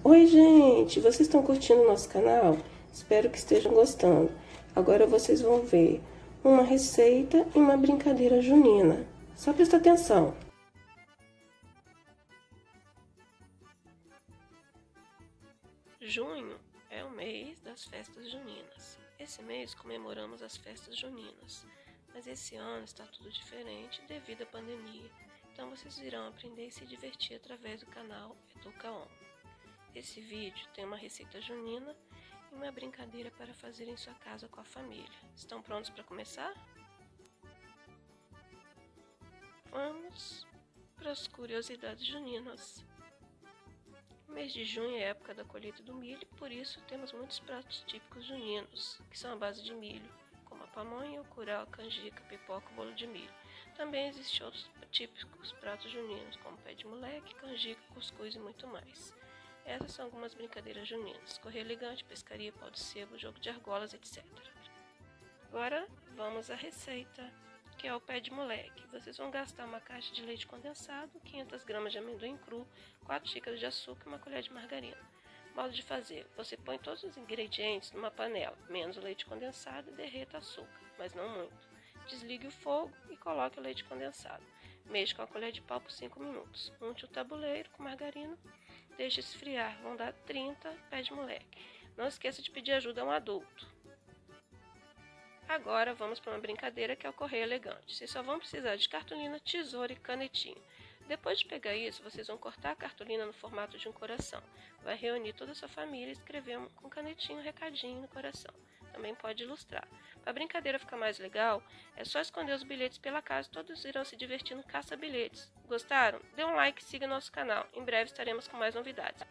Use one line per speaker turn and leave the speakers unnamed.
Oi, gente! Vocês estão curtindo o nosso canal? Espero que estejam gostando. Agora vocês vão ver uma receita e uma brincadeira junina. Só presta atenção. Junho é o mês das festas juninas. Esse mês comemoramos as festas juninas, mas esse ano está tudo diferente devido à pandemia. Então vocês irão aprender e se divertir através do canal Educaon. Esse vídeo tem uma receita junina e uma brincadeira para fazer em sua casa com a família. Estão prontos para começar? Vamos para as curiosidades juninas. O mês de junho é a época da colheita do milho, por isso temos muitos pratos típicos juninos, que são à base de milho, como a pamonha, o curau, a canjica, a pipoca e o bolo de milho. Também existem outros típicos pratos juninos, como pé de moleque, canjica, cuscuz e muito mais. Essas são algumas brincadeiras juninas: correr elegante, pescaria, pau de sebo, jogo de argolas, etc. Agora vamos à receita, que é o pé de moleque. Vocês vão gastar uma caixa de leite condensado, 500 gramas de amendoim cru, 4 xícaras de açúcar e uma colher de margarina. Modo de fazer: você põe todos os ingredientes numa panela, menos o leite condensado, e derreta o açúcar, mas não muito. Desligue o fogo e coloque o leite condensado. Mexa com a colher de pau por 5 minutos. Unte o tabuleiro com margarina. Deixe esfriar, vão dar 30 pés de moleque. Não esqueça de pedir ajuda a um adulto. Agora vamos para uma brincadeira que é o correr elegante. Vocês só vão precisar de cartolina, tesoura e canetinha. Depois de pegar isso, vocês vão cortar a cartolina no formato de um coração. Vai reunir toda a sua família e escrever com canetinha um recadinho no coração. Também pode ilustrar. Para a brincadeira ficar mais legal, é só esconder os bilhetes pela casa e todos irão se divertir no caça-bilhetes. Gostaram? Dê um like e siga nosso canal. Em breve estaremos com mais novidades.